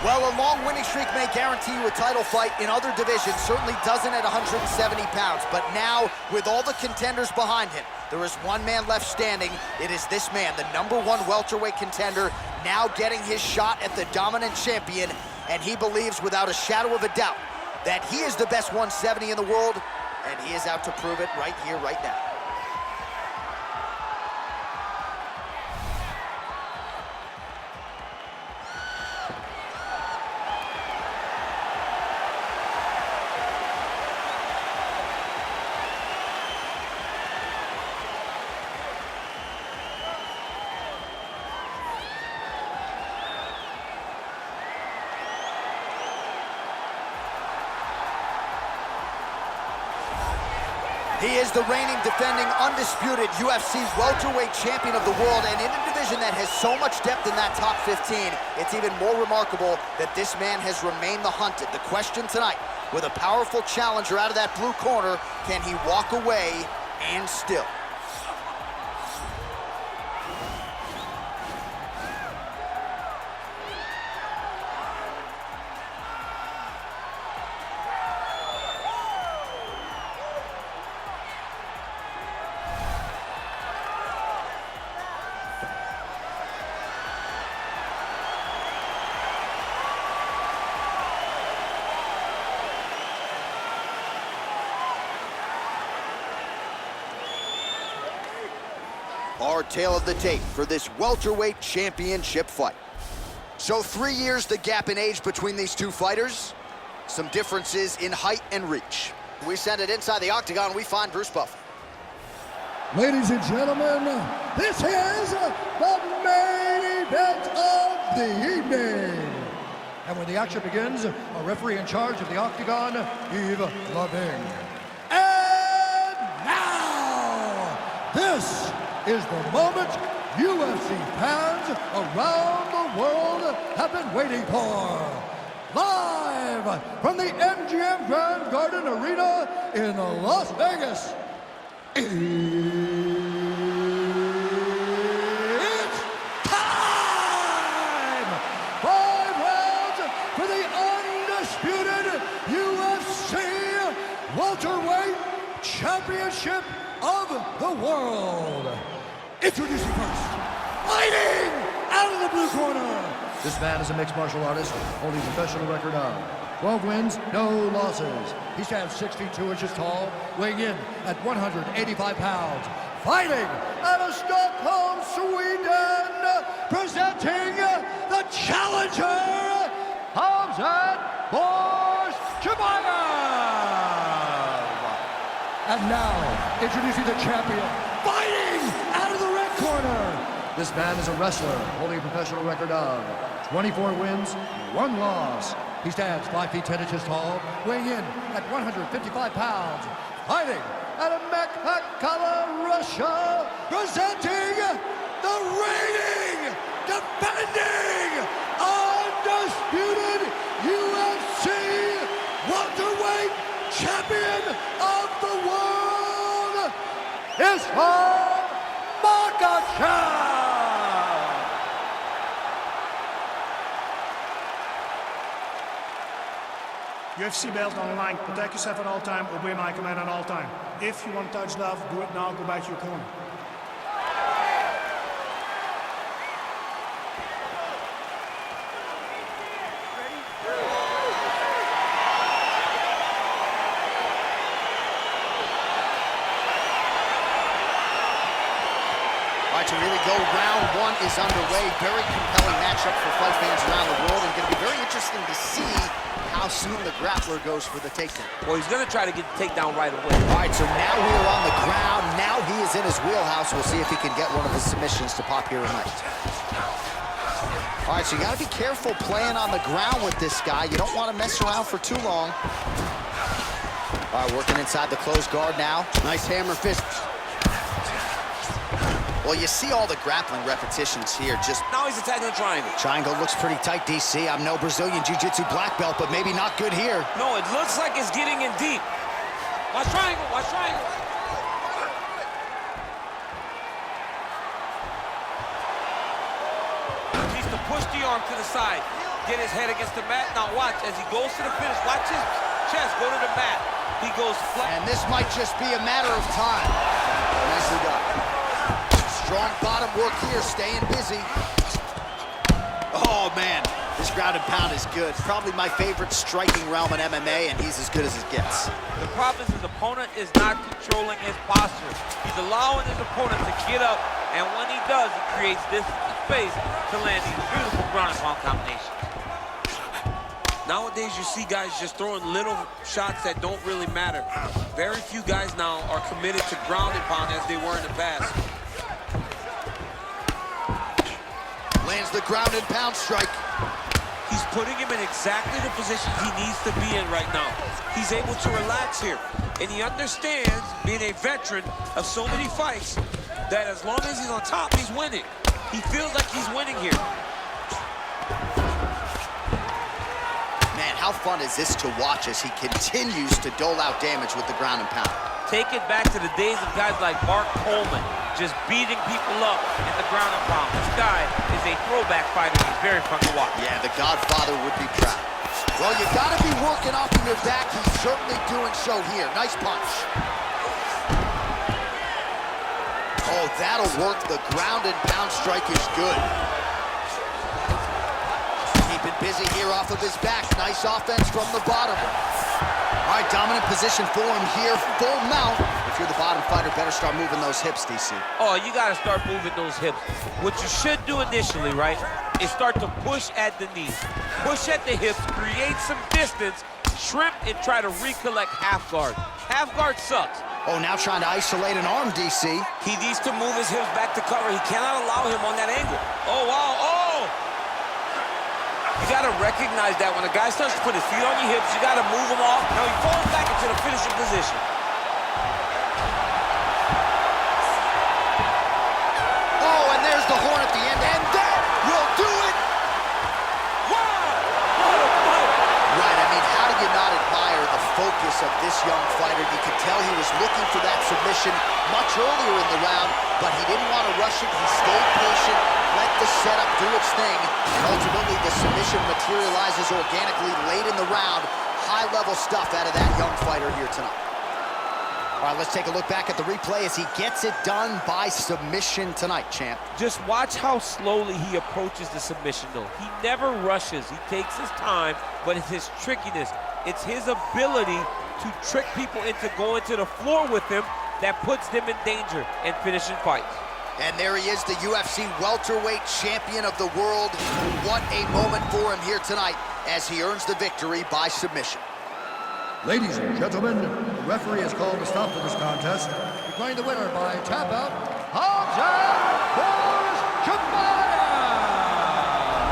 Well, a long winning streak may guarantee you a title fight in other divisions, certainly doesn't at 170 pounds. But now, with all the contenders behind him, there is one man left standing. It is this man, the #1 welterweight contender, now getting his shot at the dominant champion. And he believes without a shadow of a doubt that he is the best 170 in the world, and he is out to prove it right here, right now. He is the reigning, defending, undisputed UFC welterweight champion of the world, and in a division that has so much depth in that top 15, it's even more remarkable that this man has remained the hunted. The question tonight, with a powerful challenger out of that blue corner, can he walk away and still? Our tale of the tape for this welterweight championship fight. So 3 years the gap in age between these two fighters. Some differences in height and reach. We send it inside the octagon, we find Bruce Buffer. Ladies and gentlemen, this is the main event of the evening. And when the action begins, a referee in charge of the octagon, Yves Lavigne. And now, this is the moment UFC fans around the world have been waiting for. Live from the MGM Grand Garden Arena in Las Vegas. It's time! 5 rounds for the undisputed UFC welterweight championship of the world. Introducing first, fighting out of the blue corner. This man is a mixed martial artist, holding a professional record of 12 wins, no losses. He stands 62 inches tall, weighing in at 185 pounds. Fighting out of Stockholm, Sweden, presenting the challenger, Khamzat Chimaev. And now, introducing the champion, fighting out of the red corner. This man is a wrestler, holding a professional record of 24 wins, 1 loss. He stands 5 feet 10 inches tall, weighing in at 155 pounds. Fighting out of Makhachev, Russia, presenting the reigning, defending, undisputed UFC welterweight champion of the world, is from Makhachev. UFC belt on the line. Protect yourself at all time. Obey my command at all time. If you want to touch love, do it now. Go back to your corner. All right, to really go, round 1 is underway. Very compelling matchup for fight fans around the world, and going to be very interesting to see how soon the grappler goes for the takedown. Well, he's going to try to get the takedown right away. All right, so now we are on the ground. Now he is in his wheelhouse. We'll see if he can get one of his submissions to pop here tonight. All right, so you got to be careful playing on the ground with this guy. You don't want to mess around for too long. All right, working inside the closed guard now. Nice hammer fist. Well, you see all the grappling repetitions here. Just now he's attacking the triangle. Triangle looks pretty tight, DC. I'm no Brazilian Jiu-Jitsu black belt, but maybe not good here. No, it looks like it's getting in deep. Watch triangle, watch triangle. Needs to push the arm to the side. get his head against the mat. Now watch, as he goes to the finish, watch his chest go to the mat. He goes flat. And this might just be a matter of time. Nicely done. Strong bottom work here, staying busy. Oh, man. This ground and pound is good. Probably my favorite striking realm in MMA, and he's as good as it gets. The problem is his opponent is not controlling his posture. He's allowing his opponent to get up, and when he does, he creates this space to land these beautiful ground and pound combinations. Nowadays, you see guys just throwing little shots that don't really matter. Very few guys now are committed to ground and pound as they were in the past. Lands the ground and pound strike. He's putting him in exactly the position he needs to be in right now. He's able to relax here. And he understands, being a veteran of so many fights, that as long as he's on top, he's winning. He feels like he's winning here. Man, how fun is this to watch as he continues to dole out damage with the ground and pound? Take it back to the days of guys like Mark Coleman, just beating people up in the ground and pound. This guy is a throwback fighter. He's very fun to watch. Yeah, the Godfather would be proud. Well, you gotta be working off of your back. He's certainly doing so here. Nice punch. Oh, that'll work. The ground and pound strike is good. Keeping busy here off of his back. Nice offense from the bottom. All right, dominant position for him here. Full mount. If you're the bottom fighter, better start moving those hips, DC. Oh, you got to start moving those hips. What you should do initially, right, is start to push at the knees. Push at the hips, create some distance, shrimp, and try to recollect half guard. Half guard sucks. Oh, now trying to isolate an arm, DC. He needs to move his hips back to cover. He cannot allow him on that angle. Oh, wow, oh! You gotta recognize that when a guy starts to put his feet on your hips, you gotta move him off. Now he falls back into the finishing position. Oh, and there's the horn at the end, and that will do it! Wow! What a fight! Right, I mean, how do you not admire the focus of this young fighter? You could tell he was looking for that submission much earlier in the round, but he didn't want to rush it. He stayed patient, let the setup do its thing, and ultimately the submission materializes organically late in the round. High-level stuff out of that young fighter here tonight. All right, let's take a look back at the replay as he gets it done by submission tonight, champ. Just watch how slowly he approaches the submission, though. He never rushes. He takes his time, but it's his trickiness. It's his ability to trick people into going to the floor with him that puts them in danger and finishing fights. And there he is, the UFC welterweight champion of the world. What a moment for him here tonight as he earns the victory by submission. Ladies and gentlemen, the referee has called a stop to this contest, declaring the winner by tap out, Khamzat Chimaev!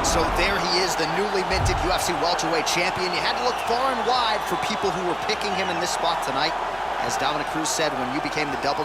So there he is, the newly minted UFC welterweight champion. You had to look far and wide for people who were picking him in this spot tonight. As Dominic Cruz said, when you became the double